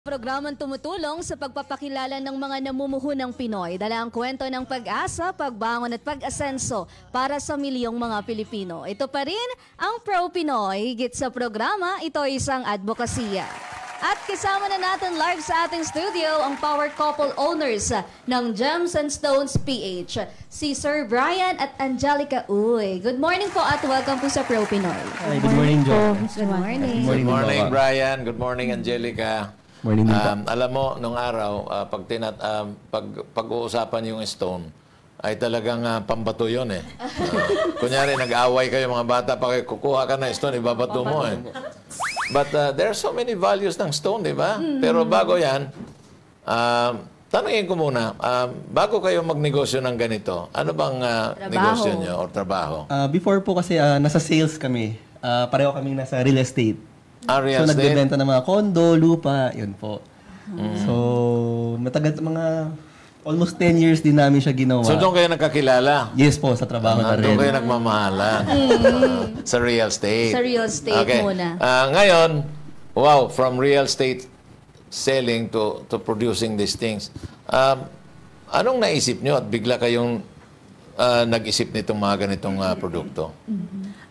Programang tumutulong sa pagpapakilala ng mga namumuhunang Pinoy, dala ang kwento ng pag-asa, pagbangon at pag-asenso para sa milyong mga Pilipino. Ito pa rin ang Pro Pinoy. Higit sa programa, ito ay isang advokasya. At kasama na natin live sa ating studio ang power couple owners ng Gems and Stones PH, si Sir Brian at Angelica Uy. Good morning po at welcome po sa Pro Pinoy. Hi, good morning, Jo. Good morning. Good morning, Brian. Good morning, Angelica. Morning, alam mo, nung araw, pag-uusapan yung stone, ay talagang pambato yun eh. Kunyari, nag-away kayo mga bata, kukuha ka na stone, ibabato mo eh. But there are so many values ng stone, di ba? Pero bago yan, tanungin ko muna, bago kayo magnegosyo ng ganito, ano bang negosyo nyo o trabaho? Before po kasi nasa sales kami. Pareho kaming nasa real estate. Real so, estate? nagbebenta ng mga condo, lupa, yun po. So, matagal mga almost 10 years din namin siya ginawa. So, doon kayo nagkakilala? Yes po, sa trabaho na rin. Doon kayo nagmamahalan? Sa real estate? Sa real estate muna. Ngayon, wow, from real estate selling to producing these things, anong naisip nyo at bigla kayong nag-isip nitong mga ganitong produkto?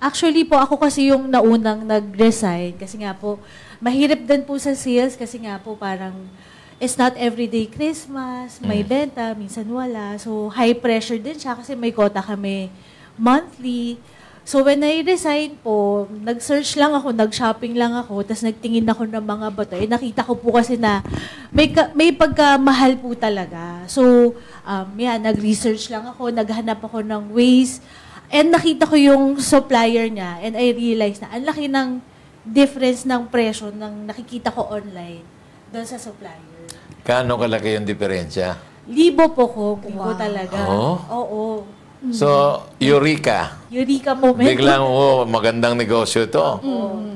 Actually po, ako kasi yung naunang nag-resign kasi nga po, mahirap din po sa sales kasi nga po parang it's not everyday Christmas, may benta, minsan wala. So, high pressure din siya kasi may quota kami monthly. So, when I resign po, nag-search lang ako, nag-shopping lang ako, tapos nagtingin ako ng mga bato. Nakita ko po kasi na may pagkamahal po talaga. So, nag-research lang ako, naghanap ako ng ways. And nakita ko yung supplier niya and I realized na ang laki ng difference ng presyo ng nakikita ko online doon sa supplier. Kaano kalaki yung diferensya? Libo po libo talaga. Oh? Oo. So, Eureka. Eureka moment. Biglang, magandang negosyo ito.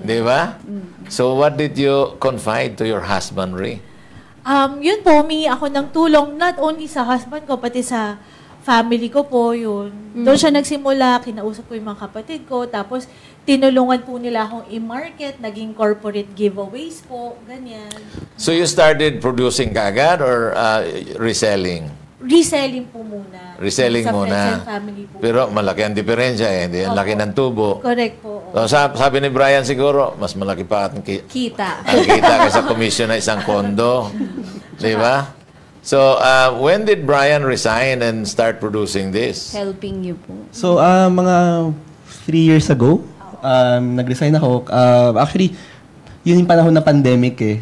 Di ba? So, what did you confide to your husband, Ray? Yun po, humingi ako ng tulong not only sa husband ko, pati sa family ko po, yun. Doon siya nagsimula, kinausap ko yung mga kapatid ko, tapos tinulungan po nila akong i-market, naging corporate giveaways po, ganyan. So you started producing kagad or reselling? Reselling po muna. Reselling sa muna. friends and family po. Pero malaki ang diferensya eh. Hindi ang laki ng tubo. Correct po. So, sabi ni Brian siguro, mas malaki pa ang Kita. ang kita kaysa commission na isang kondo. Di ba? So, when did Brian resign and start producing this? Helping you po. So, mga 3 years ago, nag-resign ako. Actually, yun yung panahon na pandemic eh.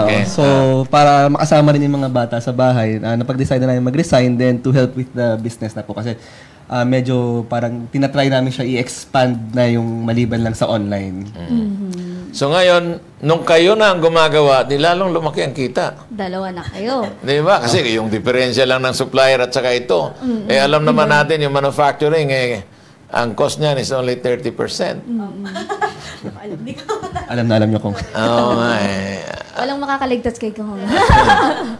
Okay. So, para makasama rin yung mga bata sa bahay, napag-decide na namin mag-resign then to help with the business na po. Kasi medyo parang tinatry namin siya i-expand na yung maliban lang sa online. So ngayon, nung kayo na ang gumagawa, lalong lumaki ang kita. Dalawa na kayo. Di ba? Kasi yung diferensya lang ng supplier at saka ito. Alam naman natin yung manufacturing, ang cost niyan is only 30%. Alam niyo kung... Walang makakaligtas kay Kong.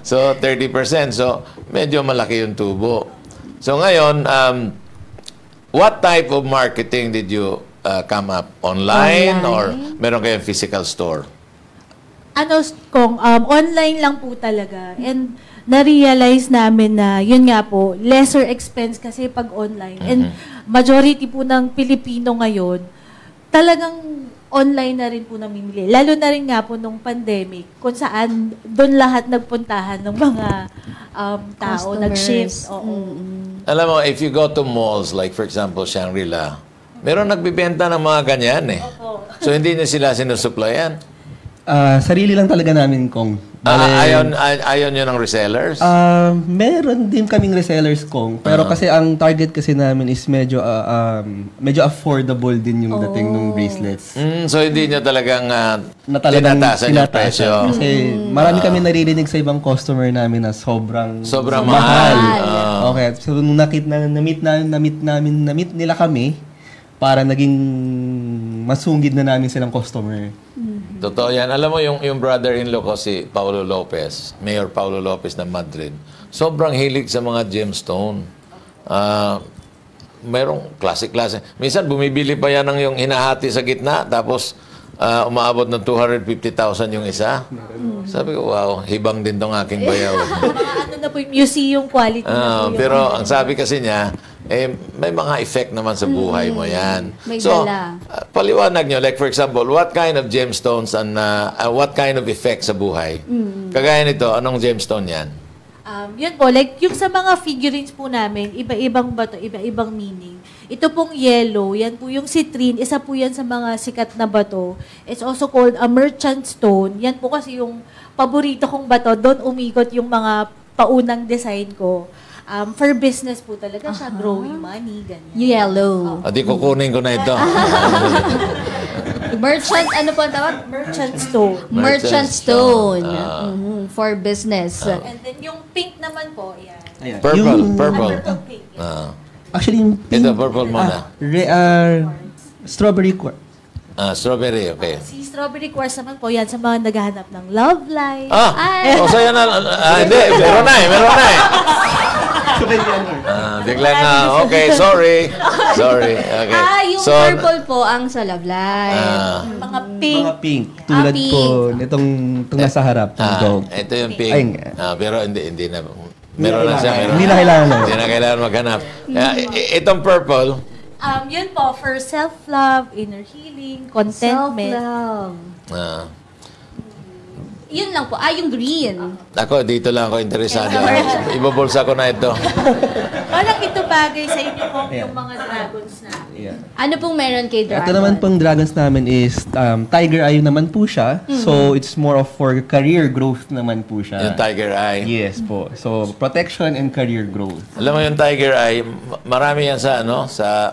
So, 30%. So, medyo malaki yung tubo. So, ngayon, what type of marketing did you come up? Online or meron kayong physical store? Online lang po talaga. And na-realize namin na, yun nga po, lesser expense kasi pag online. And majority po ng Pilipino ngayon, talagang online na rin po namimili. Lalo na rin nga po nung pandemic, kung saan doon lahat nagpuntahan ng mga tao, nag-shift. Alam mo, if you go to malls, like for example, Shangri-La, meron nagbibenta ng mga ganyan eh. So, hindi niya sila sinusuplayan. Sarili lang talaga namin kung... Ayaw nyo ng resellers? Meron din kaming resellers kong. Pero kasi ang target kasi namin is medyo affordable din yung dating ng bracelets. So hindi nyo talagang tinatasan yung presyo? Kasi marami kami naririnig sa ibang customer namin na sobrang mahal. Okay. So nung na-meet nila kami, para naging masungid na namin silang customer. Totoo yan. Alam mo, yung brother-in-law ko, si Paulo Lopez, Mayor Paulo Lopez ng Madrid, sobrang hilig sa mga gemstone. Merong klase-klase. Minsan, bumibili pa yan ng yung hinahati sa gitna, tapos umaabot ng 250,000 yung isa. Sabi ko, wow, hibang din tong aking bayaw. Mga ano na po yung museum quality na po yung Pero ang sabi kasi niya, may mga effect naman sa buhay mo yan. May So, dala. paliwanag nyo, like for example, what kind of gemstones and what kind of effect sa buhay? Kagaya nito, anong gemstone yan? Yun po, like yung sa mga figurines po namin, iba-ibang bato, iba-ibang meaning. Ito pong yellow, yan po yung citrine, isa po yan sa mga sikat na bato. It's also called a merchant stone. Yan po kasi yung paborito kong bato, doon umikot yung mga paunang design ko. For business po talaga siya, growing money, ganyan. Yellow. Di kukunin ko na ito. Merchant, ano po ang tawag? Merchant stone. Merchant stone. For business. And then yung pink naman po, yan. Ayan. Purple, Yung- purple. Purple pink. Ah. Actually, yung pink, Ito, purple muna. strawberry quartz. Strawberry, okay. Si strawberry quartz naman po, yan sa mga naghahanap ng love life. O sa'yo na. Hindi, meron na eh. Bigla na, okay, sorry. Okay. Yung purple po ang sa Love Life. Mga pink. Mga pink. Tulad pink. po nitong nasa harap ng dog. Ito yung pink. Ay, Pero hindi na. Meron na siya. Hindi na kailangan. Hindi na kailangan maghanap. Itong purple, Yun po, for self-love, inner healing, contentment. Self-love. ah, Yun lang po. Yung green. ako, dito lang ako interesado. Ibubulsa ko na ito. Parang ito bagay sa inyo po yung mga dragons na. Yeah. Ano pong meron kay Dragon? Ito naman pong dragons namin is tiger eye naman po siya. So, it's more of for career growth naman po siya. Yung tiger eye. Yes po. So, protection and career growth. Alam mo yung tiger eye, marami yan sa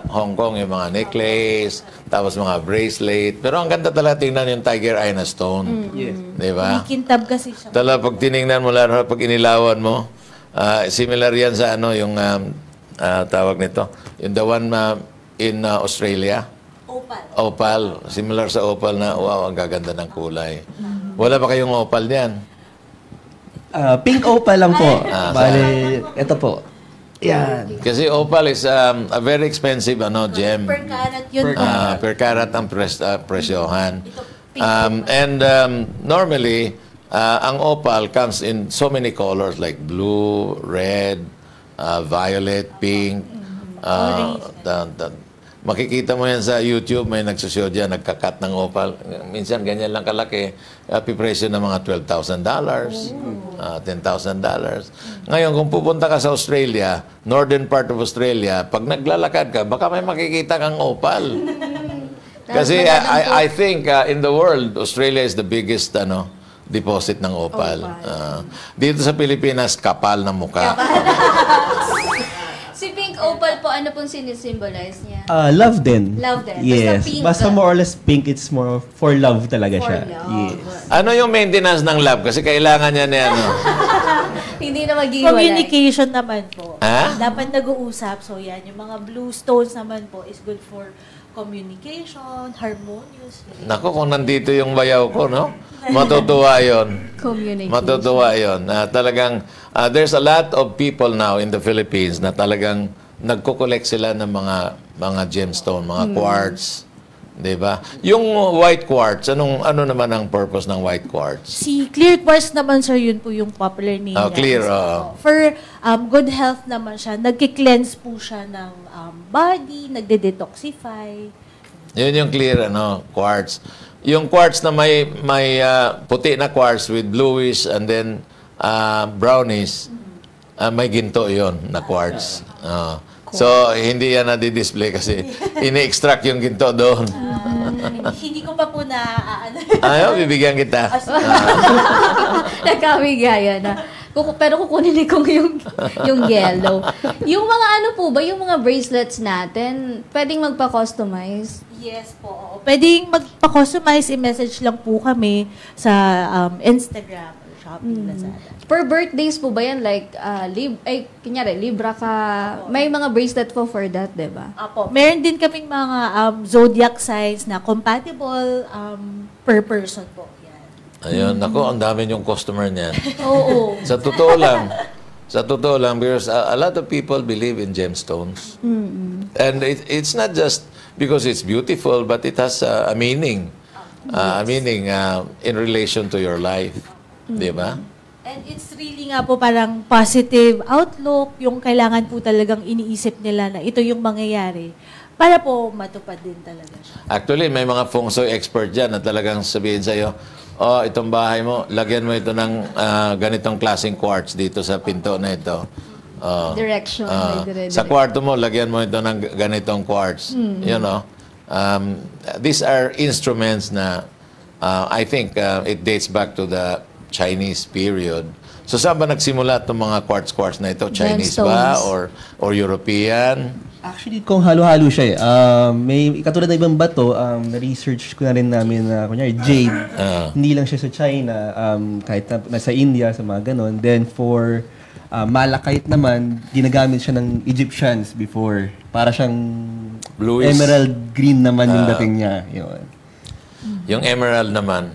Hong Kong, yung mga necklace, tapos mga bracelet. Pero ang ganda talaga tingnan yung tiger eye na stone. Yes. Di ba? Kintab kasi siya. Tala, pag tinignan mo, lalo pag inilawan mo, similar yan sa yung tawag nito. Yung the one in Australia. Opal. Opal. Similar sa opal na, wow, ang gaganda ng kulay. Wala pa kayong opal niyan? Pink opal lang po. Bale, ito po. Yan. Kasi opal is a very expensive gem. Per carat yun. Per carat ang presyohan. Normally, ang opal comes in so many colors like blue, red, violet, pink. Makikita mo yan sa YouTube, may nagsushow dyan, nagkakat ng opal. Minsan ganyan lang kalaki. Pipresyo ng mga $12,000, $10,000. Ngayon, kung pupunta ka sa Australia, northern part of Australia, pag naglalakad ka, baka may makikita kang opal. Kasi I think in the world, Australia is the biggest deposit ng opal. Dito sa Pilipinas, kapal na mukha. Si Pink Opal po, ano pong sinisimbolize niya? Love din. Love din. Yes. Basta pink. Basta more or less pink, it's more for love talaga For siya. love. Yes. Ano yung maintenance ng love? Kasi kailangan niya ni Hindi na maghiwalay. Communication naman po. Ha? Dapat nag-uusap. So yan, yung mga blue stones naman po is good for communication, harmonious. Naku, kung nandito yung bayaw ko, no? Matutuwa yun. Communication. Matutuwa yun. Talagang, there's a lot of people now in the Philippines na talagang nagko-collect sila ng mga gemstone, mga quartz. Di ba? Yung white quartz, ano naman ang purpose ng white quartz? Si clear quartz naman, sir, yun po yung popular name. Clear, niya. For good health naman siya, nagki-cleanse po siya ng body, nagde-detoxify. Yun yung clear quartz. Yung quartz na may puti na quartz with bluish and then brownish, may ginto yon na quartz. So, hindi yan na-display kasi ini-extract yung ginto doon. Hindi ko pa po na Ayaw, bibigyan kita. Nagkawigaya na. Pero kukunin ko yung yellow. Yung mga ano po ba, yung mga bracelets natin, pwedeng magpa-customize? Yes po. Oo. Pwedeng magpa-customize, i-message lang po kami sa Instagram or Shopee, Lazada. Per birthdays po ba yan? Like, kunyari, Libra ka, may mga bracelet po for that, di ba? Apo. Meron din kaming mga zodiac signs na compatible per person po. Yan. Ayun, ako, ang dami yung customer niyan. Oo. Sa totoo lang, because a lot of people believe in gemstones. And it's not just because it's beautiful, but it has a meaning. Meaning, in relation to your life. Di ba? And it's really nga po parang positive outlook, yung kailangan po talagang iniisip nila na ito yung mangyayari para po matupad din talaga siya. Actually, may mga feng shui expert dyan na talagang sabihin sa'yo, oh, itong bahay mo, lagyan mo ito ng ganitong klaseng quartz dito sa pinto na ito. Direction. Sa kwarto mo, lagyan mo ito ng ganitong quartz. You know, these are instruments na I think it dates back to the Chinese period. So saan ba nagsimula itong mga quartz na ito? Chinese ba or European? Actually, kung halo-halo siya may katulad na ibang bato, na-research ko na rin namin na, kunyari, jade. Hindi lang siya sa China, kahit na sa India, sa mga ganon. Then for malachite naman, ginagamit siya ng Egyptians before. Para siyang Bluish. emerald green naman yung dating niya. Yun. Yung emerald naman,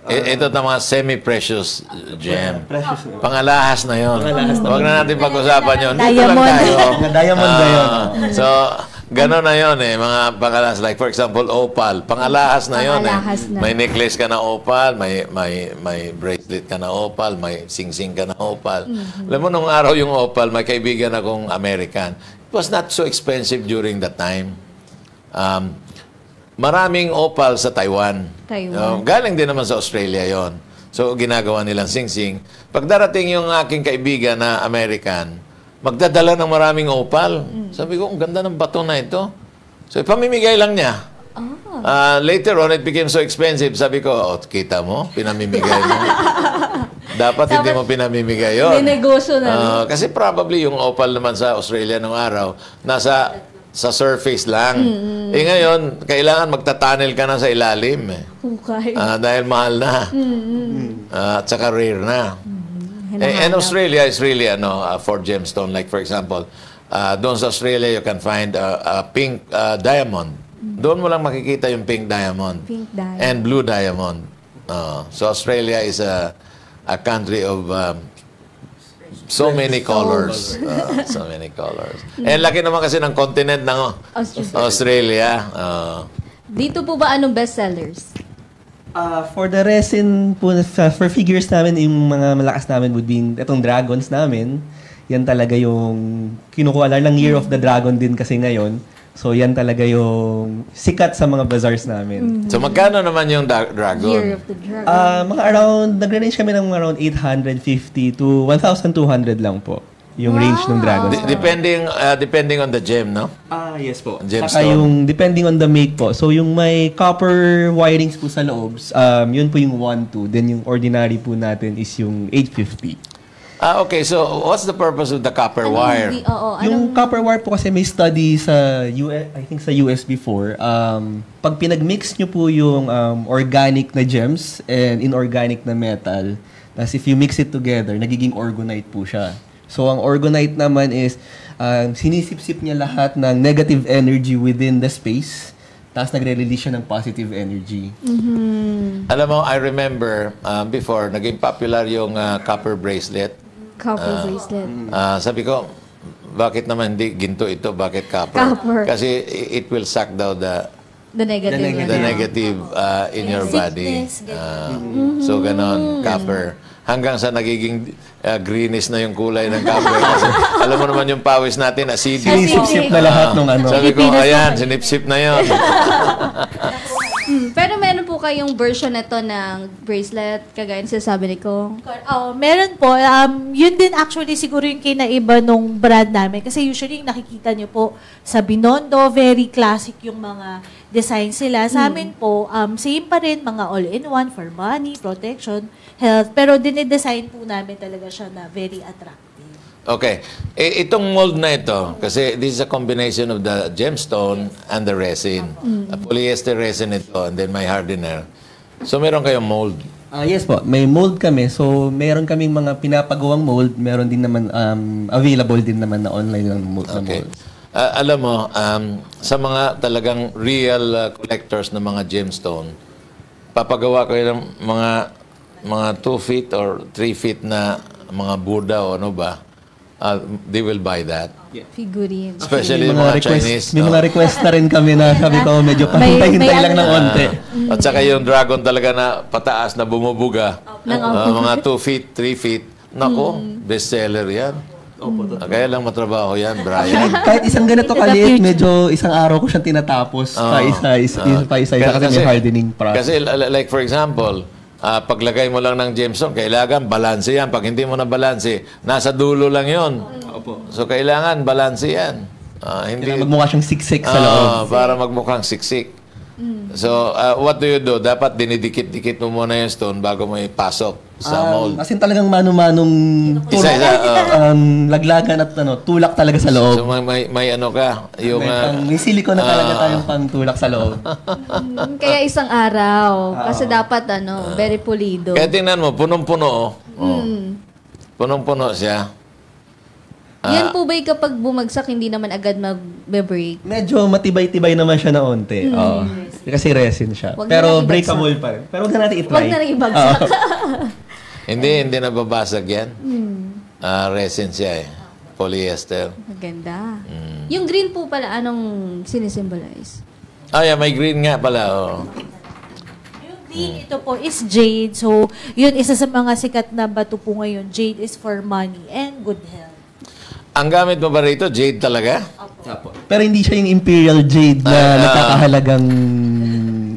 ito na mga semi-precious gem. Precious. Pangalahas na yon. Huwag na natin pag-usapan yun. Diamond. Mga diamond na yun. So, gano'n na yun mga pangalahas. Like for example, opal. Pangalahas na yun Pangalahas na. May necklace ka na opal, may bracelet ka na opal, may sing-sing ka na opal. Alam mo, nung araw yung opal, may kaibigan akong American. It was not so expensive during that time. Maraming opal sa Taiwan. Galing din naman sa Australia yon. So, ginagawa nilang sing-sing. Pag darating yung aking kaibigan na American, magdadala ng maraming opal. Sabi ko, ang ganda ng bato na ito. So, ipamimigay lang niya. Later on, it became so expensive. Sabi ko, oh, kita mo, pinamimigay mo. Dapat hindi mo pinamimigay yun. May negosyo na. Kasi probably yung opal naman sa Australia nung araw, nasa sa surface lang. Ngayon, kailangan magtatanel ka na sa ilalim. Hukay. Dahil mahal na. At saka rare na. And Australia is really for gemstone. Like for example, doon sa Australia, you can find a pink diamond. Doon mo lang makikita yung pink diamond. Pink diamond. And blue diamond. So Australia is a country of so many colors. So many colors. And laki naman kasi ng continent ng Australia. Dito po ba anong bestsellers? For the resin po, for figures namin, yung mga malakas namin would be itong dragons namin. Yan talaga yung kinukuha lang Year of the Dragon din kasi ngayon. So yan talaga yung sikat sa mga bazaars namin. So magkano naman yung dragon? Year of the Dragon. Mga around, nagre-range kami ng around 850 to 1,200 lang po. Yung range ng dragon. Depending on the gem, no? Yes po. Gemstone. Saka yung depending on the make po. So yung may copper wirings po sa loob, yun po yung 1-2. Then yung ordinary po natin is yung 850. Okay. So what's the purpose of the copper wire? Yung copper wire po kasi may study sa US, I think sa US before. Pag pinag-mix nyo po yung organic na gems and inorganic na metal, tapos if you mix it together, nagiging orgonite po siya. So ang orgonite naman is sinisip-sip niya lahat ng negative energy within the space, tapos nagre-release siya ng positive energy. Alam mo, I remember before, naging popular yung copper bracelet. Copper bracelet. Sabi ko, bakit naman hindi ginto ito? Bakit copper? Kasi it will suck daw the negative in your body. So, ganon, copper. Hanggang sa nagiging greenish na yung kulay ng copper. Kasi alam mo naman yung pawis natin, acidic. Sinisip na lahat ng Sabi ko, ayan, sinipsip na yun. Pero meron po kayong version nito ng bracelet, kagaya ng sinasabi ni Kong? Meron po. Yun din actually siguro yung kinaiba nung brand namin. Kasi usually nakikita nyo po sa Binondo, very classic yung mga design sila. Sa amin po, same pa rin, mga all-in-one for money, protection, health. Pero dinidesign po namin talaga siya na very attractive. Okay. Itong mold na ito, kasi this is a combination of the gemstone and the resin. A polyester resin ito, and then may hardener. So, meron kayong mold. Yes po, may mold kami. So, meron kaming mga pinapagawang mold. Meron din naman, available din naman na online lang mold. Okay. Alam mo, sa mga talagang real collectors ng mga gemstone, papagawa kayo ng mga 2 feet or 3 feet na mga Buddha o ano ba, they will buy that. Figurine. Especially mga Chinese. May mga request na rin kami na sabi ko medyo May pahintay-hintay lang ng onte. At saka yung dragon talaga na pataas na bumubuga. Mga 2 feet, 3 feet. Nako, bestseller yan. Kaya lang matrabaho yan, Brian. Kahit isang ganito kaliit, medyo isang araw ko siyang tinatapos pa isa kasi may hardening process. Kasi like for example, paglagay mo lang ng gemstone, kailangan balanse yan. Pag hindi mo na balanse, nasa dulo lang yon. So kailangan balanse yan. Hindi Magmukha siyang siksik sa loob. para magmukhang siksik. So, what do you do? Dapat dinidikit-dikit mo muna yung stone bago mo ipasok sa mold. As in talagang mano-manong laglagan at tulak talaga sa loob. So, may ano ka? Yung, May silicone na talaga tayong pang-tulak sa loob. Kaya isang araw. Kasi dapat, very pulido. kaya tingnan mo, punong-puno. Punong-puno siya. Yan po ba'y kapag bumagsak, hindi naman agad mag-break? Medyo matibay-tibay naman siya na onte. Kasi resin siya. Wag Pero na lang breakable pa rin. Pero huwag na natin itry. Huwag na lang ibagsak. Hindi nababasag yan. Resin siya eh. Polyester. Maganda. Yung green po pala, anong sinisimbolize? Yeah, may green nga pala. Yung green, ito po is jade. So, yun, isa sa mga sikat na bato po ngayon. Jade is for money and good health. Ang gamit mo ba rito, jade talaga? Pero hindi siya yung imperial jade na nagkakahalagang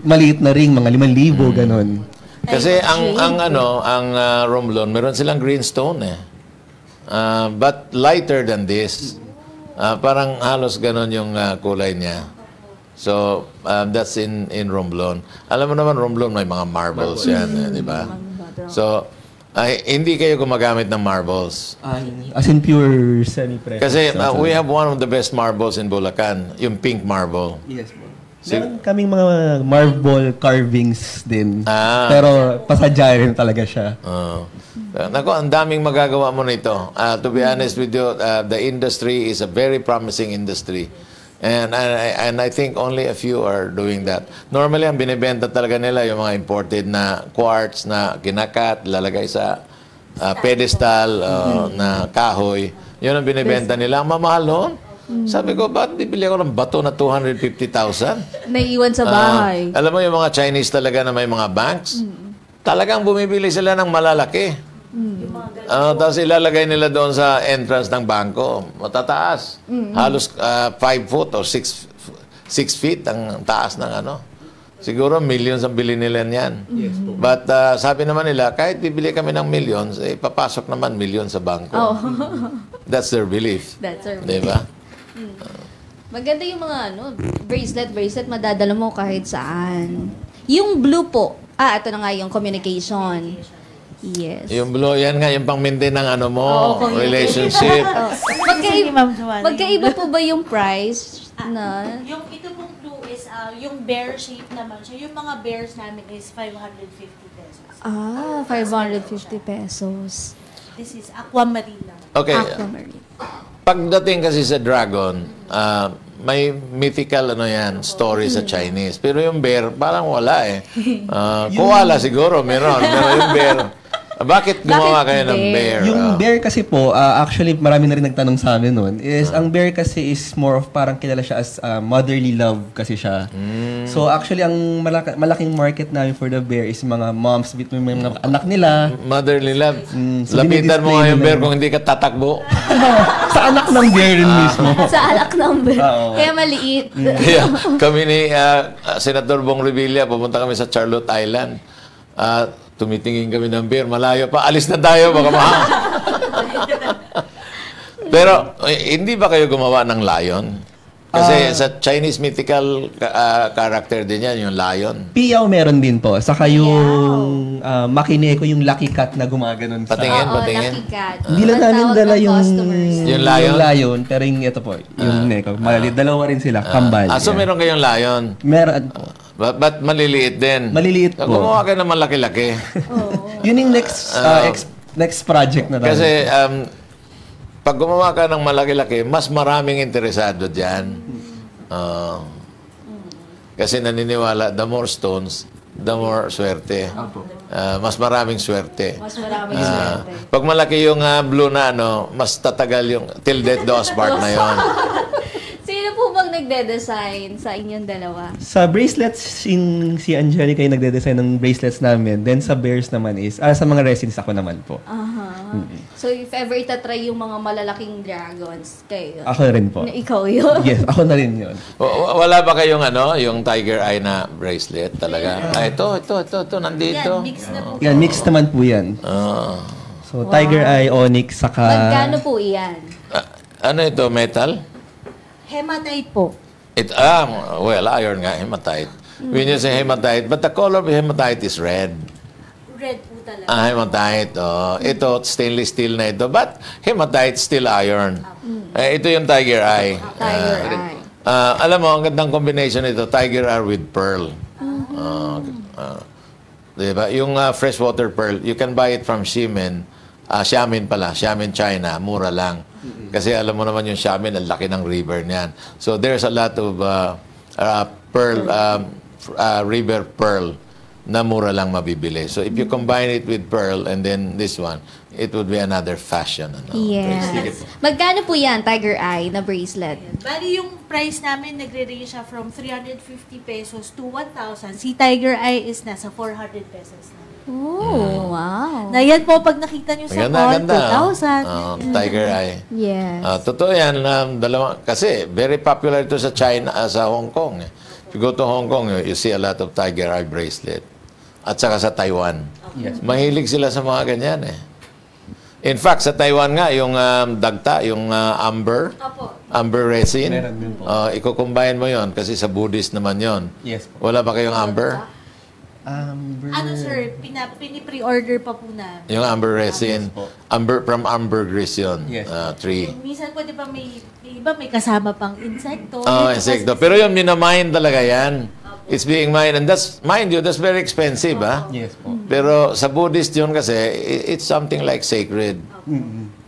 maliit na ring, mga 5,000, ganon. Kasi ang Romblon, meron silang green stone eh. But lighter than this. Parang halos ganon yung kulay niya. So, that's in Romblon. Alam mo naman, Romblon may mga marbles yan, di ba? So, hindi kayo gumagamit ng marbles. As in pure semi-precious. Kasi we have one of the best marbles in Bulacan, yung pink marble. Yes po. Meron kaming mga marble carvings din. Pero pasadya rin talaga siya. Nako, ang daming magagawa mo nito. To be honest with you, the industry is a very promising industry. And I think only a few are doing that. Normally, ang binibenta talaga nila yung mga imported na quartz na kinakat, lalagay sa pedestal na kahoy. Yun ang binibenta nila. Ang mamahal noon. Sabi ko, ba't bibili ako ng bato na 250,000? Naiiwan sa bahay. Alam mo yung mga Chinese talaga na may mga banks? Talagang bumibili sila ng malalaki. Tapos ilalagay nila doon sa entrance ng bangko. Matataas. Halos 5 foot or 6 feet ang taas ng ano. Siguro millions ang bili nila niyan. But sabi naman nila, kahit bibili kami ng millions, papasok naman millions sa bangko. That's their belief. That's our Diba? Maganda yung mga bracelet, madadala mo kahit saan. Yung blue po, ito na nga yung communication. Yes. Yung blue, yan nga, yung pang-maintain ng ano mo, Oo, relationship. Magkaiba po ba yung price na? Yung ito pong blue is yung bear shape naman siya. Yung mga bears namin is 550 pesos. 550 pesos. This is aquamarine lang. Okay. Aquamarine. Pagdating kasi sa dragon, may mythical story sa Chinese. Pero yung bear, parang wala eh. Koala siguro, meron. Pero yung bear, bakit gumawa kayo ng bear? Yung bear kasi po, actually marami na rin nagtanong sa amin noon, is ang bear kasi is more of parang kilala siya as motherly love kasi siya. So actually, ang malaking market namin for the bear is mga moms with mga anak nila. Motherly love. So Lapitan mo nga yung dinidisplay bear nila kung hindi ka tatakbo. sa anak ng bear rin mismo. Sa alak ng bear. Kaya maliit. Kaya kami ni Senator Bong Revilla, pupunta kami sa Charlotte Island. Tumitingin kami ng bear, malayo pa. Alis na tayo, baka mahal. Pero, hindi ba kayo gumawa ng lion? Kasi sa Chinese mythical character din yan, yung lion. Piyaw meron din po. Saka yung makineko, yung lucky cat na gumaganon sa... Patingin, Oo, patingin. lucky cat. Hindi lang Ang namin tawag dala ng yung customers. Yung lion? Yung lion, pero yung ito po, yung neko. Dalawa rin sila, kambal. So meron kayong lion. Meron po. But maliliit din. Maliliit po. Gumawa kayo ng malaki-laki. Yun yung next project na tayo. Kasi pag gumawa ka ng malaki-laki, mas maraming interesado dyan. Kasi naniniwala, the more stones, the more swerte. mas maraming swerte. Mas maraming swerte. Pag malaki yung blue na mas tatagal yung till death do us part na yon. Sino po bang nagde-design sa inyong dalawa? Sa bracelets, si Angelica yung nagde-design ng bracelets namin. Then sa bears naman sa mga resins ako naman po. Aha. So if ever itatry yung mga malalaking dragons, kayo? Ako rin po. Na ikaw yun? Yes, ako na rin yun. Wala ba kayong yung tiger eye na bracelet talaga? Ito, nandito. Yan, mix na po. Yan, mix naman po yan. So, tiger eye, onyx, saka... Magkano po iyan? Ano ito, metal? Hematite po. Iron nga, hematite. When you say hematite, but the color of hematite is red. Red po talaga. Hematite. Ito, stainless steel na ito. But hematite, still iron. Ito yung tiger eye. Tiger eye. Alam mo, ang gandang combination nito, tiger eye with pearl. Diba? Yung freshwater pearl, you can buy it from Xiamen. Xiamen pala. Xiamen, China. Mura lang. Kasi alam mo naman yung Xiamen, ang laki ng river niyan. So there's a lot of pearl, river pearl na mura lang mabibili. So if you combine it with pearl and then this one, it would be another fashion. Yes. Magkano po yan, tiger eye na bracelet? Bali yung price namin nagre-range siya from 350 pesos to 1,000. Si Tiger Eye is nasa 400 pesos na. Oh, wow. Na yan po, pag nakita nyo sa mall, 2,000. Tiger eye. Yes. Totoo yan. Kasi very popular ito sa China, sa Hong Kong. If you go to Hong Kong, you see a lot of tiger eye bracelet. At saka sa Taiwan. Yes. Mahilig sila sa mga ganyan In fact, sa Taiwan nga, yung dagta, yung amber resin, Meron din po. iko-combine mo yon kasi sa Buddhist naman yon. Yes po. Wala ba kayong amber? Ano sir, pini-pre-order pa po namin. Yung amber resin. From ambergris yun. Yes. Tree. Minsan po, di ba, may iba may kasama pang insekto. Insekto. Pero yung minamine talaga yan. It's being mined. And mind you, that's very expensive, Yes po. Pero sa Buddhist yun kasi, it's something like sacred.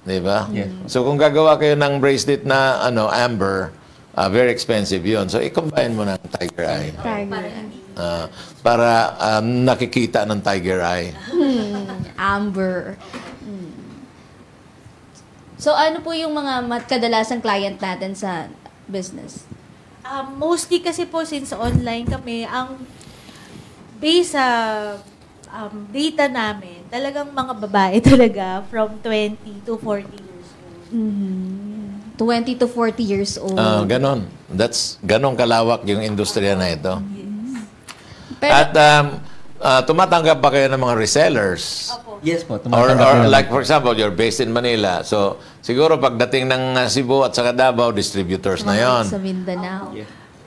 Di ba? Yes. So kung gagawa kayo ng bracelet na amber, very expensive yun. So i-combine mo ng tiger eye. Tiger eye. Para nakikita ng tiger eye. Amber. So ano po yung mga kadalasang client natin sa business? Mostly kasi po since online kami, ang base sa data namin, talagang mga babae talaga from 20 to 40 years old. 20 to 40 years old. Ganon. Ganon kalawak yung industriya na ito. Pero, At tumatanggap pa kayo ng mga resellers? Yes po. Or like for example, you're based in Manila. So siguro pagdating ng Cebu at saka Davao, distributors na yon. sa Mindanao.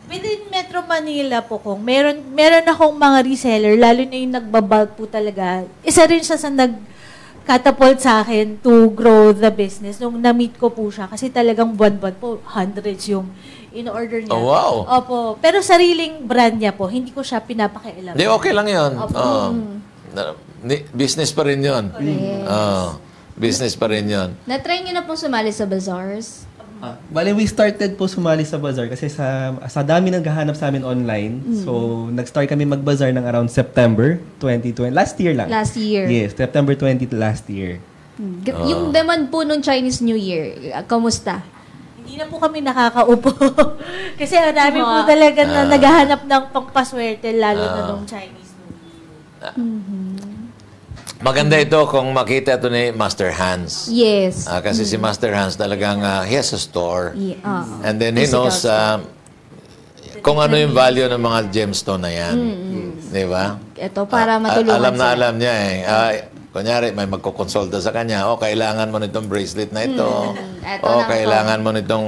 Within Metro Manila po kung meron akong mga reseller, lalo na yung nagbabulk po talaga. Isa rin siya sa nag-catapult sa akin to grow the business. Nung na-meet ko po siya, kasi talagang buwan-buwan po, hundreds yung in-order niya. Oh, wow. Opo. Pero sariling brand niya po, hindi ko siya pinapakialam. Di, okay lang yun. Opo. Business pa rin yun. Business pa rin yun. Na-try nyo na pong sumali sa bazaars? Bale, we started po sumali sa bazaar kasi sa dami naghahanap sa amin online. So, nag-start kami mag-bazaar ng around September 2020. Last year lang. Last year. Yes, September 20 last year. Yung demand po nung Chinese New Year, kamusta? Hindi na po kami nakakaupo. Kasi ang dami po talaga na naghahanap ng pangpaswerte, lalo na nung Chinese New Year. Maganda ito kung makita ito ni Master Hans. Yes. Kasi si Master Hans talagang he has a store. And then he Physical knows kung ano yung value ng mga gemstone na yan. Di ba? Ito para matulungan Alam na sila. alam niya kunyari, may magkukonsulta sa kanya, kailangan mo nitong bracelet na ito. Eto na Kailangan mo nitong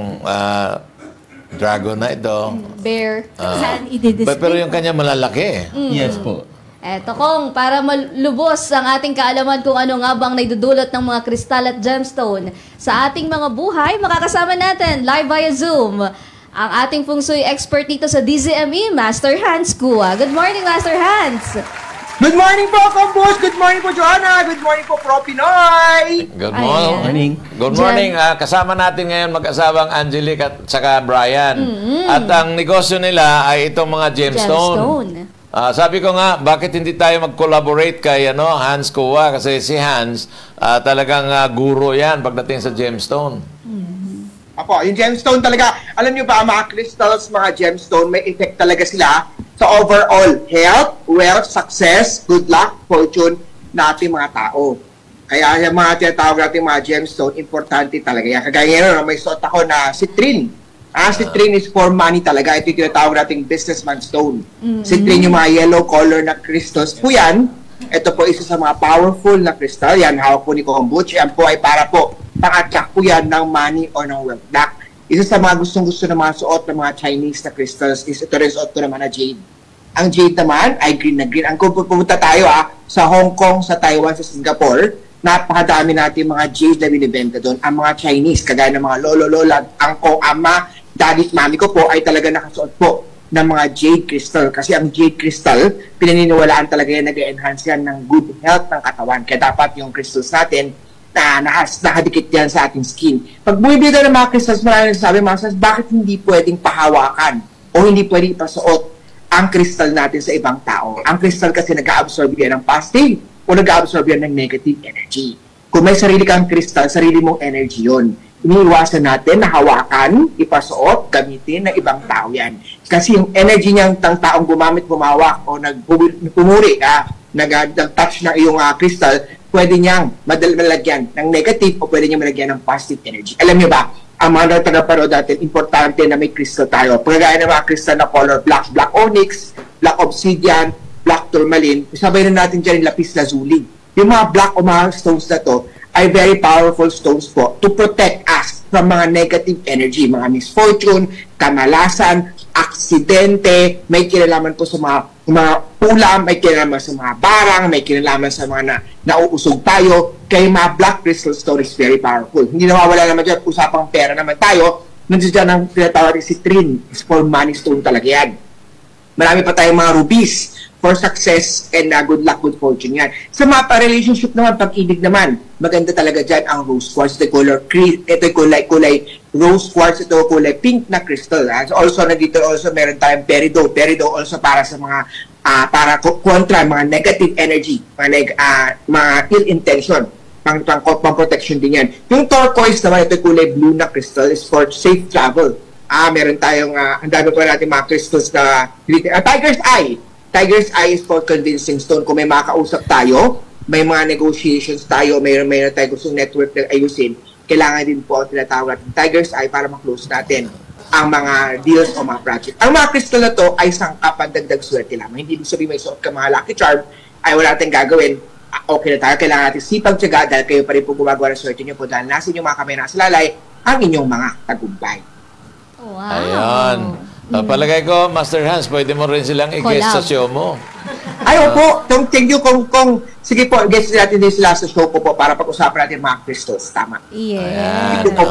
dragon na ito. Bear. Saan i-display? Pero yung kanya malalaki. Yes po. Eto kung para malubos ang ating kaalaman kung ano nga bang naidudulot ng mga kristal at gemstone sa ating mga buhay, makakasama natin live via Zoom ang ating feng shui expert dito sa DZME, Master Hans Kua. Good morning, Master Hans! Good morning po, Kamboss! Good morning po, Joanna! Good morning po, Pro Pinoy! Good Ayan. morning. Good morning. Kasama natin ngayon mag-asawang Angelique at saka Brian. At ang negosyo nila ay itong mga gemstone. Sabi ko nga, bakit hindi tayo mag-collaborate kay Hans Kua? Kasi si Hans, talagang guro yan pagdating sa gemstone. Apo, yung gemstone talaga, alam nyo ba, mga crystals, mga gemstone, may effect talaga sila sa overall health, wealth, success, good luck, fortune natin mga tao. Kaya yung mga tinatawag natin mga gemstone, importante talaga yan. Kagaya ngayon, may suot ako na citrine. Citrine is for money talaga. Ito yung tinatawag nating businessman stone. Citrine yung mga yellow color na crystals po yan. Ito po isa sa mga powerful na crystal. Yan, hawak po ni Kombuch. Yan po ay para po pang-attract po yan ng money o ng wealth. Isa sa mga gustong-gusto ng mga suot ng mga Chinese na crystals is ito rin suot ko naman na jade. Ang jade naman ay green na green. Ang kung pumunta tayo sa Hong Kong, sa Taiwan, sa Singapore, napakadami natin mga jade na binibenta doon. Ang mga Chinese, kagaya ng mga lolo, lola, angko, ama, daddy, mami ko po ay talaga nakasuot po ng mga jade crystal. Kasi ang jade crystal, pinaniniwalaan talaga yan, nag-enhance yan ng good health ng katawan. Kaya dapat yung crystals natin, nakadikit yan sa ating skin. Pag bumibili ng mga crystals, maraming sabi, bakit hindi pwedeng pahawakan o hindi pwedeng ipasuot ang crystal natin sa ibang tao? Ang crystal kasi nag-absorb yan ng positive o nag-absorb yan ng negative energy. Kung may sarili kang crystal, sarili mong energy yun. Iniiwasan natin na hawakan, ipasuot, gamitin ng ibang tao yan. Kasi yung energy niyang taong gumamit, bumawak o nagpumuri, nag-touch na iyong crystal, pwede niyang malagyan ng negative o pwede niyang malagyan ng positive energy. Alam niyo ba, ang mga tagapanood natin, importante na may crystal tayo. Pagkagaya ng mga crystal na color black, black onyx, black obsidian, black tourmaline, sabay na natin dyan yung lapis lazuli. Yung mga black o mga stones na to ay very powerful stones po to protect us from mga negative energy, mga misfortune, kamalasan, aksidente, may kinalaman po sa mga ulam, may kinalaman sa mga barang, may kinalaman sa mga nauusog tayo. Kaya mga black crystal stone is very powerful. Hindi nawawala naman dyan, usapang pera naman tayo, nandiyan dyan ang tinatawag citrine, is for money stone talaga yan. Marami pa tayong mga rubies for success and good luck, good fortune yan. Sa mga relationship naman, pag-ibig naman, maganda talaga dyan ang rose quartz. Ito kulay rose quartz, ito kulay pink na crystal. Also, nandito also meron tayong peridot. Peridot also para sa mga para kontra mga negative energy, mga ill intention, pang protection din yan. Yung turquoise naman, ito kulay blue na crystal is for safe travel. Meron tayong ang dami pa natin mga crystals na tiger's eye. Tiger's eye is for convincing stone. Kung may makausap tayo, may mga negotiations tayo, may tayo gustong network na ayusin, kailangan din po ang tinatawag natin Tiger's eye para ma-close natin ang mga deals o mga project. Ang mga crystal na to ay sangkapan dagdag swerte lamang. Hindi ibig sabihin may suot ka mga lucky charm, ay wala natin gagawin. Okay na tayo, kailangan natin sipag tiyaga dahil kayo pa rin po gumagawa ng swerte nyo po dahil nasa inyong mga kamay nasa lalay ang inyong mga tagumpay. Wow. Ayan. Palagay ko, Master Hans, pwede mo rin silang i-guest sa show mo. Ay, opo. Thank you kung sige po, guest natin din sila sa show ko po para pag-usapan natin mga crystals. Tama. Yes. Thank you po.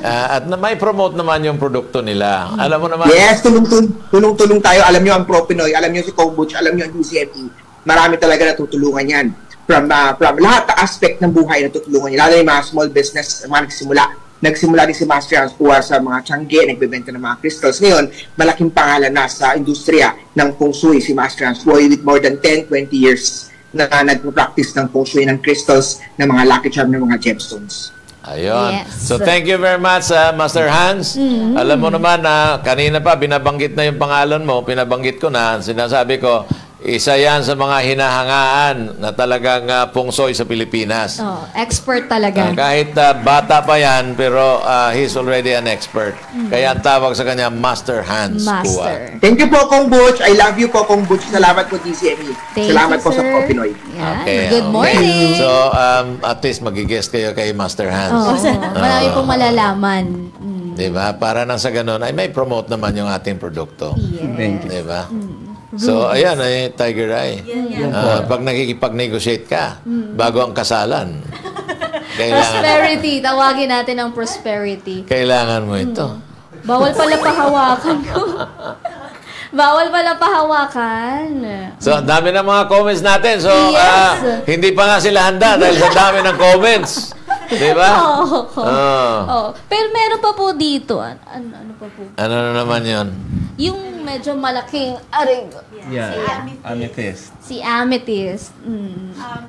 At may promote naman yung produkto nila. Alam mo naman. Yes, tulong-tulong tayo. Alam nyo ang Pro-Pinoy, alam nyo si Kombuch, alam nyo ang DCME. Marami talaga natutulungan yan. From lahat na aspect ng buhay natutulungan yan. Lalo yung mga small business, mga nagsimula din si Master Hans Kua sa mga Tiangge, nagbebenta ng mga crystals. Ngayon, malaking pangalan na sa industriya ng Feng Shui si Master Hans Kua with more than 10-20 years na nagpo-practice ng Feng Shui ng crystals, ng mga lucky charm, ng mga gemstones. Ayun. Yes. So, thank you very much, Master Hans. Alam mo naman na kanina pa, binabanggit na yung pangalan mo, pinabanggit ko na, sinasabi ko, isa yan sa mga hinahangaan na talagang pungsoy sa Pilipinas. Oh, expert talaga. Kahit bata pa yan, pero he's already an expert. Kaya ang tawag sa kanya, Master Hans Kua. Master. Thank you po, Kong Butch. I love you po, Kong Butch. Salamat po, DCME. Thank Salamat you, po sa sir. Pro-Pinoy. Yan. Okay, Good okay. morning. So, at least magigest kayo kay Master Hans. Oo. Marami pong malalaman. Diba? Para nang sa ganun, ay may promote naman yung ating produkto. Yes. Diba? So, ayan, ay Tiger Eye. Pag nakikipag-negotiate ka, bago ang kasalan, Prosperity. Tawagin natin ang prosperity. kailangan mo ito. Bawal pala pahawakan ko. Bawal pala pahawakan. So, ang dami ng mga comments natin. So, Yes. hindi pa nga sila handa dahil sa dami ng comments. Diba? Oo. Oh. Oh. Pero meron pa po dito. Ano pa po? Ano na naman yun? Yung medyo malaking aring. Yeah. Si Amethyst. Amethyst. Si Amethyst.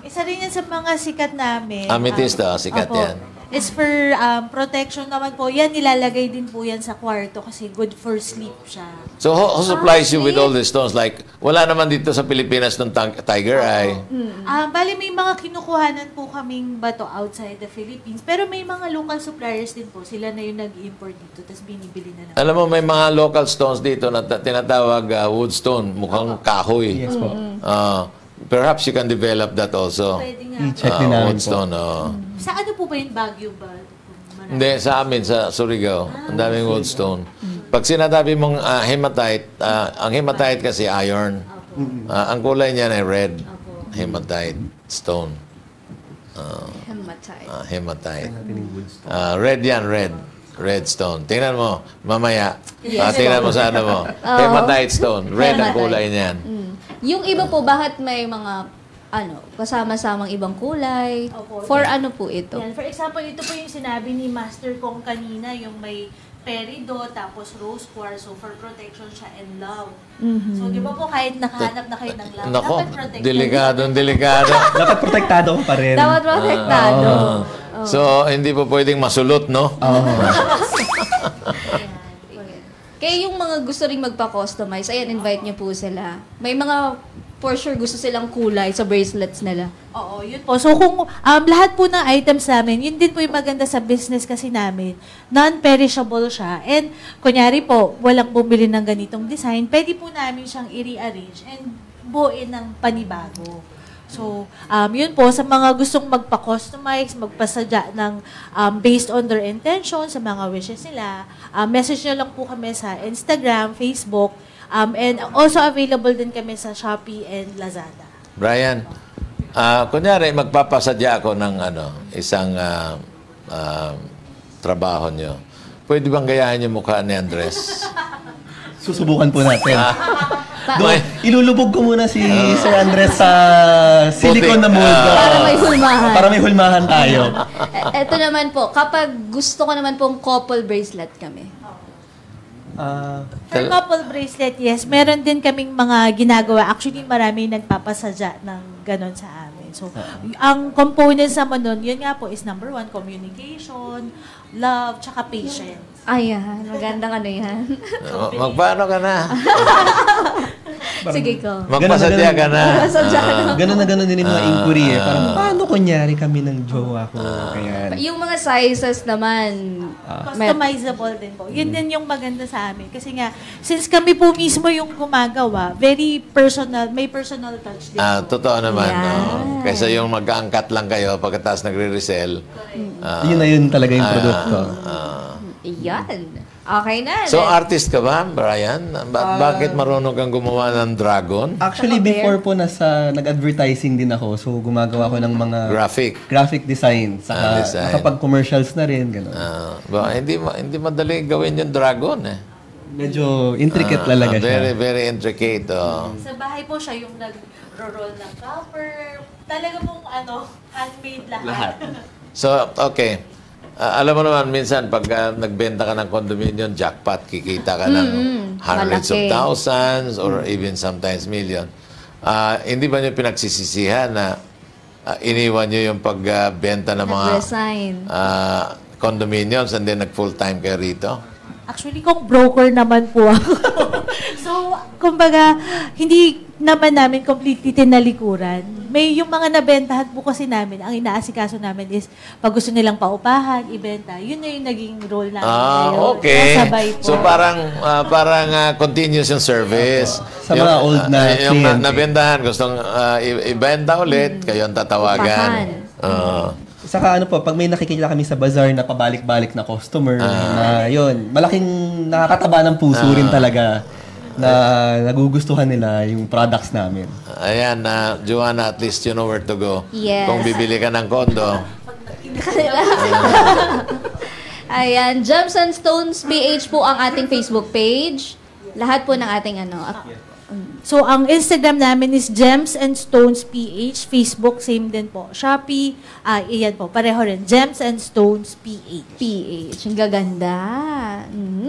Isa rin yan sa mga sikat namin. Amethyst, sikat Opo. yan. It's for protection naman po. Yan, nilalagay din po yan sa kwarto kasi good for sleep siya. So, who supplies you with all these stones? Like, wala naman dito sa Pilipinas ng tiger eye. Bali, may mga kinukuhanan po kaming bato outside the Philippines. Pero may mga local suppliers din po. Sila na yung nag-import dito, tapos binibili na lang. Alam mo, may mga local stones dito na tinatawag wood stone, mukhang kahoy. Yes po. Perhaps you can develop that also. Pwede nga. I-check din namin Wood po. stone, Sa ano po ba yung Baguio ba? Hindi, sa amin, sa Surigao. Ang daming wood stone. Pag sinasabi mong hematite, ang hematite kasi iron. Ang kulay niyan ay red. Hematite stone. Hematite. Hematite. Red yan, red. Red stone. Tingnan mo, mamaya. Tingnan mo sa ano mo. Hematite stone. Red ang Hematite. kulay niyan. Yung iba po, bakit may mga kasama-samang ibang kulay? Opo, For ano po ito? Yan. For example, ito po yung sinabi ni Master Kong kanina, yung may peridot, tapos rose quartz, so for protection siya and love. So, di ba po, kahit nakahanap na kayo ng love, Nako, dapat protected. delikado. Dapat protektado ka pa rin. Dapat protektado. So, hindi po pwedeng masulot, no? Kaya yung mga gusto ring magpa-customize, ayan, invite niyo po sila. May mga, for sure, gusto silang kulay sa bracelets nila. Oo, yun po. So, kung lahat po ng items namin, yun din po yung maganda sa business kasi namin. Non-perishable siya. And, kunyari po, walang bumili ng ganitong design, pwede po namin siyang i-rearrange and buuin ng panibago. So, yun po, sa mga gustong magpa-customize, magpasadya ng based on their intention, sa mga wishes nila, message nyo lang po kami sa Instagram, Facebook, and also available din kami sa Shopee and Lazada. Brian, kunyari, magpapasadya ako ng isang trabaho nyo. Pwede bang gayahin yung mukha ni Andres? Susubukan po natin. Doon, ilulubog ko muna si Sir Andres sa silicone na mold. Para may hulmahan. Para may hulmahan tayo. Ito naman po, kapag gusto ko naman pong couple bracelet kami. For couple bracelet, yes. Meron din kaming mga ginagawa. Actually, marami nagpapasadya ng ganon sa amin. So, ang components naman nun, yun nga po is number 1, communication, love, tsaka patience. Ayan, magandang ano yan. Magpaano ka na? Sige ko. Magpasadya ka na. Ganun na ganun din yung mga inquiry eh. Parang, paano kunyari kami ng jowa ko? Kaya, Yung mga sizes naman, Customizable din po. Yun din yung maganda sa amin. Kasi nga, since kami po mismo yung gumagawa, very personal, may personal touch din po. Totoo naman. Yan. No? Kaysa yung mag-aangkat lang kayo pagkatapos nagre-resell. yun na yun talaga yung produkto. yan. Okay na. So, artist ka ba, Brian? Bakit marunong kang gumawa ng dragon? Actually, before po nag-advertising din ako. So, gumagawa ko ng mga graphic design. Saka design. nakapag-commercials na rin. Ganun. Hindi madali gawin yung dragon eh. Medyo intricate talaga siya. Very, very intricate. Sa bahay po siya yung nag-roll ng copper. Talaga pong handmade lahat. So, okay. Alam mo naman, minsan, pag nagbenta ka ng condominium, jackpot, kikita ka ng hundreds of malaki. thousands or even sometimes million. Hindi ba niyo pinagsisisihan na iniwan niyo yung pagbenta ng mga Nag-resign. condominiums and then nag-full-time kayo rito? Actually, kung broker naman po ako. So, kumbaga, hindi naman namin completely tinalikuran. May yung mga nabentahan po kasi namin, ang inaasikaso namin is pag gusto nilang paupahan, ibenta, yun na yung naging role namin. ngayon. Okay. Kasabay po. So parang continuous yung service. Sa mga old na yung kliyente. nabentahan, gustong ibenta ulit, kayo ang tatawagan. Saka pag may nakikita kami sa bazaar na pabalik-balik na customer, na yun, malaking nakakataba ng puso rin talaga na nagugustuhan nila yung products namin. Ayan, Joanna, at least you know where to go. Yes. Kung bibili ka ng kondo. Ayan, Gems and Stones PH po ang ating Facebook page. Lahat po ng ating So, ang Instagram namin is Gems and Stones PH. Facebook, same din po. Shopee, iyan po, pareho rin. Gems and Stones PH. PH. Ang gaganda.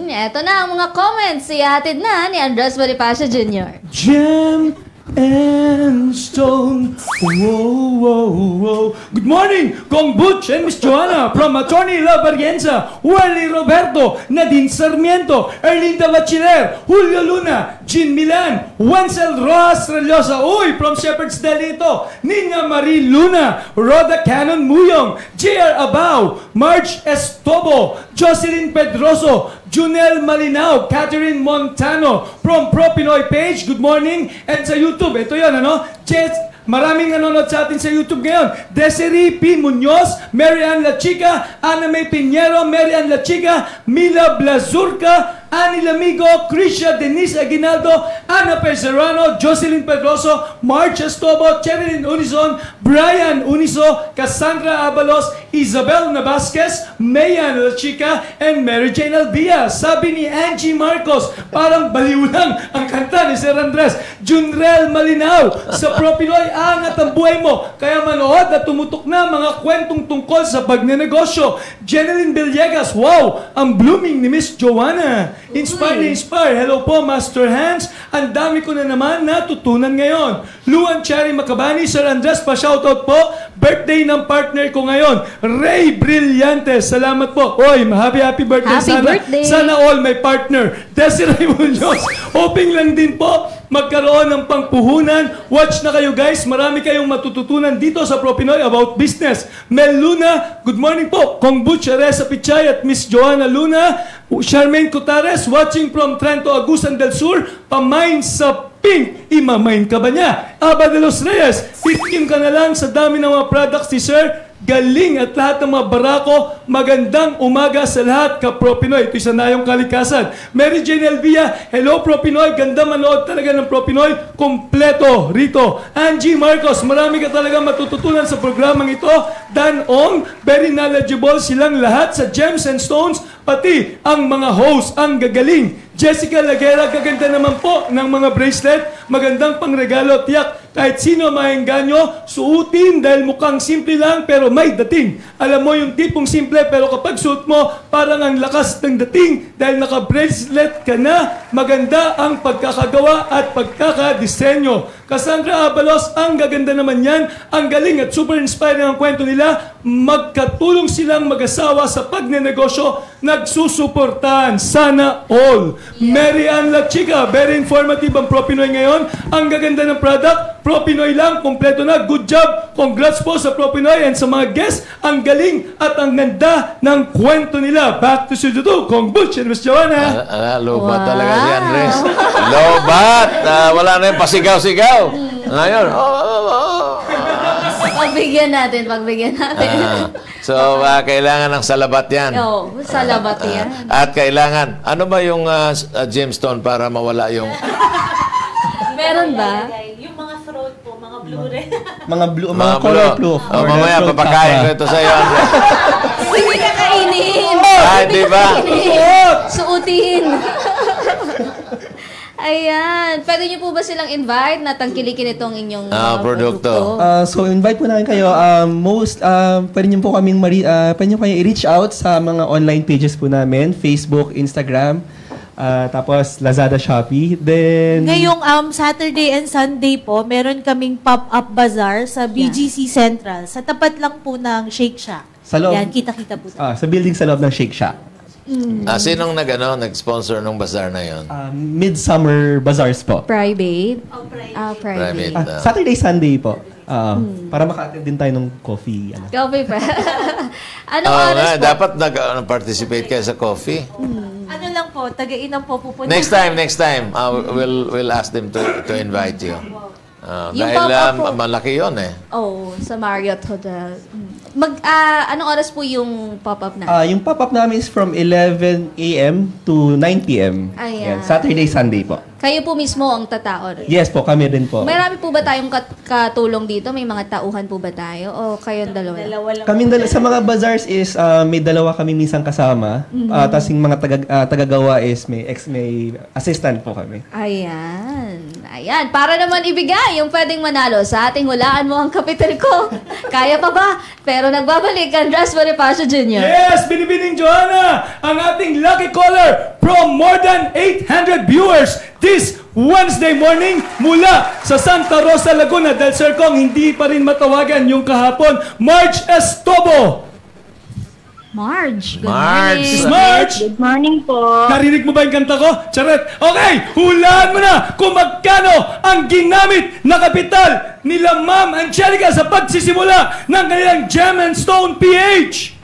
Eto na ang mga comments. Ihatid na ni Andres Bonifacio Jr. Gem and Stone. Whoa, whoa, whoa. Good morning, Kong Butch and Miss Joanna from Attorney La Bargenza, Wally Roberto, Nadine Sarmiento, Erlinda Bachiller, Julio Luna, Jean Milan, Wenzel Rojas Rellosa, uy, from Shepherd's Delito, Nina Marie Luna, Rhoda Cannon Muyong, JR Abao, Marge Estobo, Jocelyn Pedroso, Junel Malinaw, Catherine Montano from Pro Pinoy page. Good morning. And sa YouTube, ito yun, maraming nanonood sa atin sa YouTube ngayon. Desiree P. Munoz, Marian La Chica, Ana May Piñero, Marian La Chica, Mila Blazurca, Ani Lamigo, Krisha Denise Aguinaldo, Ana Peserrano, Jocelyn Pedroso, March Estobo, Cherilyn Unison, Brian Uniso, Cassandra Abalos, Isabel Navasquez, Mayan La Chica, and Mary Jane Albia. Sabi ni Angie Marcos, parang baliw lang ang kanta ni Sir Andres. Junrel Malinaw, sa Pro Pinoy, angat ang buhay mo. Kaya manood at tumutok na mga kwentong tungkol sa pagnenegosyo. Jeneline Villegas, wow, ang blooming ni Miss Joanna. Inspire na inspire. Hello po, Master Hans. Ang dami ko na naman natutunan ngayon. Luan Cherry Macabani, Sir Andres, pa-shoutout po. Birthday ng partner ko ngayon, Ray Brillantes. Salamat po. Oy, happy birthday. Happy birthday. Sana all may partner. Desiree Munoz, hoping lang din po magkaroon ng pangpuhunan. Watch na kayo guys. Marami kayong matututunan dito sa Pro Pinoy about business. Mel Luna, good morning po. Kong Butch Aresa Pichay at Miss Joanna Luna. Charmaine Cutares, watching from Trento, Agusan del Sur. Pamain sa Pink, imamain ka ba niya? Aba de los Reyes, itikim ka na lang sa dami ng mga products ni Sir. Galing at lahat ng mga barako. Magandang umaga sa lahat ka Pro Pinoy. Ito isa na yung kalikasan. Mary Jane Elvia, hello Pro Pinoy. Ganda manood talaga ng Pro Pinoy. Kompleto rito. Angie Marcos, marami ka talaga matututunan sa programang ito. Dan Ong, very knowledgeable silang lahat sa Gems and Stones. Pati ang mga host, ang gagaling. Jessica Lagera, gaganda naman po ng mga bracelet. Magandang pangregalo, tiyak. Kahit sino maengganyo, suutin dahil mukhang simple lang pero may dating. Alam mo yung tipong simple pero kapag suot mo, parang ang lakas ng dating dahil naka-bracelet ka na. Maganda ang pagkakagawa at pagkakadisenyo. Cassandra Abalos, ang gaganda naman yan. Ang galing at super inspiring ang kwento nila. Magkatulong silang mag-asawa sa pagnenegosyo. Nagsusuportahan. Sana all. Mary Ann La Chica, very informative ang Pro Pinoy ngayon. Ang gaganda ng product. Pro Pinoy lang, kompleto na. Good job. Congrats po sa Pro Pinoy and sa mga guests. Ang galing at ang ganda ng kwento nila. Back to Studio 2, Kong Butch and Miss Joanna. Lobat talaga si Andres. Lobat. Wala na yung pasigaw-sigaw. Ngayon, Pagbigyan natin. kailangan ng salabat yan. Oo, salabat yan. At kailangan, ano ba yung gemstone para mawala yung... Meron ba? Yung mga throat po, mga blue red. Mga color proof. Mamaya, papakain ko ito sa'yo, Andres. Hindi na kainin. Di ba? Suutin. Ayan. Pwede niyo po ba silang invite na tangkilikin itong inyong produkto? So invite po namin kayo. Pwede niyo po kaming pwede niyo kayo i-reach out sa mga online pages po namin, Facebook, Instagram, tapos Lazada, Shopee. Then Ngayong Saturday and Sunday po, meron kaming pop-up bazaar sa BGC Central. Sa tapat lang po ng Shake Shack. Sa loob. Yan, kita-kita po. sa building sa loob ng Shake Shack. Sinong nag-sponsor ng bazaar na yon? Midsummer Bazaars po. Private? Private. Saturday, Sunday po. Para maka-attend din tayo ng coffee. Coffee pa. Anong oras po? Dapat nag-participate kayo sa coffee. Ano lang po, taga-inang po pupunta. Next time, we'll ask them to invite you. Yung Dahil pop-up po. malaki yun eh. Sa Marriott Hotel. Anong oras po yung pop-up na? Yung pop-up namin is from 11 a.m. to 9 p.m. Ayan. Saturday, Sunday po. Kayo po mismo ang tatao rin? Yes po, kami rin po. Marami po ba tayong katulong dito? May mga tauhan po ba tayo? O kayong dalawa? Dalawa lang. Sa mga bazaars is may dalawa kami minsan kasama. Tapos yung mga tagagawa is may assistant po kami. Ayan. Ayan, para naman ibigay yung pwedeng manalo sa ating hulaan mo ang kapital ko. Kaya pa ba? Pero nagbabalik Andres Bonifacio Jr. Yes, Binibining Joanna, ang ating lucky caller from more than 800 viewers this Wednesday morning mula sa Santa Rosa, Laguna del Sur. Kung hindi pa rin matawagan yung kahapon, Marge Estobo. Marge, good Marge. morning. Marge, Good morning po. narinig mo ba yung kanta ko? Charet. Okay, hulaan mo na kung magkano ang ginamit na kapital nila Ma'am Angelica sa pagsisimula ng kanilang Gem and Stone PH.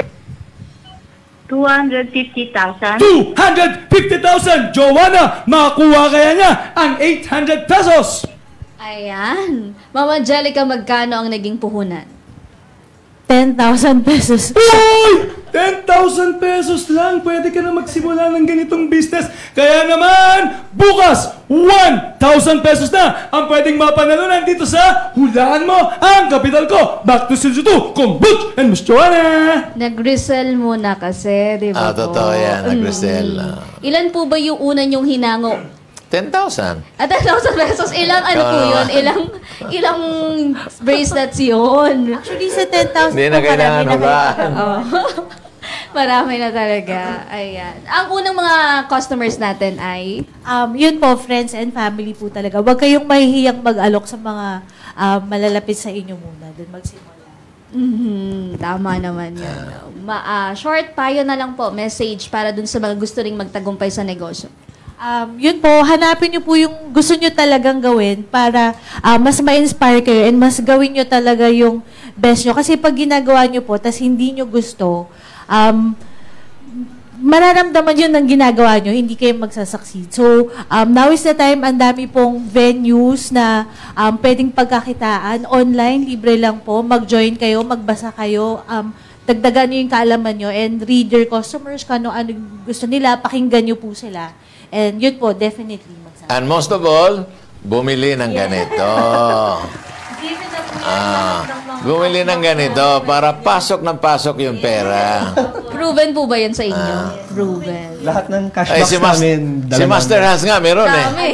250,000. 250,000! Joanna, makakuha kaya niya ang 800 pesos! Ayan. Ma'am Angelica, magkano ang naging puhunan? 10,000 pesos. Uy! 10,000 pesos lang. Pwede ka na magsimula ng ganitong business. Kaya naman, bukas, 1,000 pesos na ang pwedeng mapanalunan dito sa Hulaan Mo ang Kapital Ko. Back to Studio 2, Kung Butch and Miss Joanna. Nag-resell muna kasi, di ba po? Totoo yan, nag-resell. Ilan po ba yung una nyong hinango? 10,000. At 10,000 pesos, ilang ano po yun? Ilang bracelets yun? Actually, sa 10,000 Hindi na kailangan hulaan. Oh. Marami na talaga. Ayan. Ang unang mga customers natin ay... Yun po, friends and family po talaga. Huwag kayong mahihiyang mag-alok sa mga malalapit sa inyo muna. Doon magsimula. Tama naman yun. Short payo na lang po, message para dun sa mga gusto ring magtagumpay sa negosyo. Yun po, hanapin nyo po yung gusto nyo talagang gawin para mas ma-inspire kayo and mas gawin nyo talaga yung best nyo. Kasi pag ginagawa nyo po, tas hindi nyo gusto, mararamdaman yun ng ginagawa nyo, hindi kayo magsasucceed. So, now is the time, ang dami pong venues na pwedeng pagkakitaan. Online, libre lang po. Mag-join kayo, magbasa kayo, dagdagan nyo yung kaalaman nyo, and read your customers, kung ano gusto nila, pakinggan nyo po sila. And yun po, definitely magsasabi. And most of all, bumili ng ganito. Bumili ng ganito para pasok ng pasok yung pera. Proven po ba yun sa inyo? Proven. Lahat ng cash Ay, box si namin, si Master Hans nga, meron eh. Dami.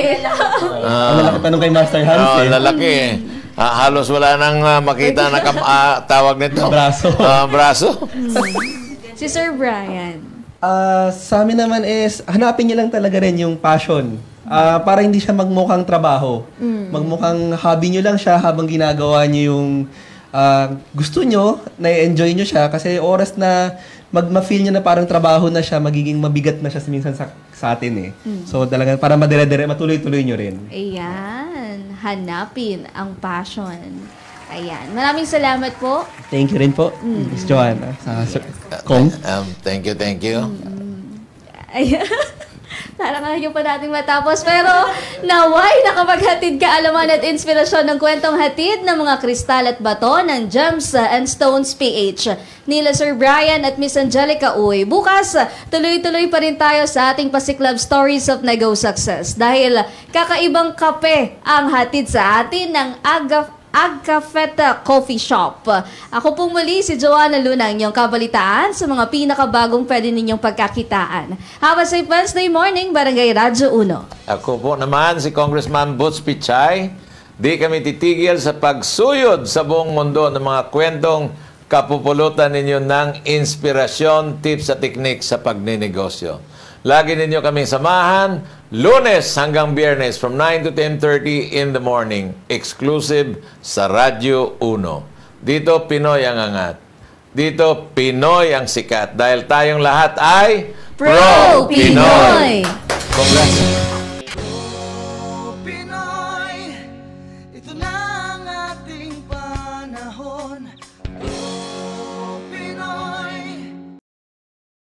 Ang lalaki pa nung kay Master Hans Oh, eh. lalaki eh. Halos wala nang makita na tawag nito. Braso. Braso. Si Sir Brian. Sa amin naman is, hanapin niyo lang talaga rin yung passion. Para hindi siya magmukhang trabaho. Magmukhang hobby niyo lang siya habang ginagawa niyo yung gusto niyo, na-enjoy niyo siya. Kasi oras na ma-feel niyo na parang trabaho na siya, magiging mabigat na siya minsan sa atin eh. So talagang para madire-dire, matuloy-tuloy niyo rin. Ayan. Hanapin ang passion. Ayan. Maraming salamat po. Thank you rin po, Miss Joanna. Kong. Thank you. Ayan. Parang ayaw pa natin matapos. Pero naway nakapaghatid kaalaman at inspirasyon ng kwentong hatid ng mga kristal at bato ng Gems and Stones PH. Nila Sir Brian at Miss Angelica Uy. Bukas, tuloy-tuloy pa rin tayo sa ating Pasiklab Stories of Nego Success. Dahil kakaibang kape ang hatid sa atin ng Agcafeta Coffee Shop. Ako pong muli si Joanna Luna, inyong kabalitaan sa mga pinakabagong pwede ninyong pagkakitaan. Have a safe Wednesday morning, Barangay Radyo 1. Ako po naman si Congressman Butch Pichay. Di kami titigil sa pagsuyod sa buong mundo ng mga kwentong kapupulutan ninyo ng inspirasyon, tips at teknik sa pagninegosyo. Lagi ninyo kaming samahan, Lunes hanggang Biyernes from 9 to 10:30 in the morning, exclusive sa Radyo 1. Dito, Pinoy ang angat. Dito, Pinoy ang sikat. Dahil tayong lahat ay Pro Pinoy!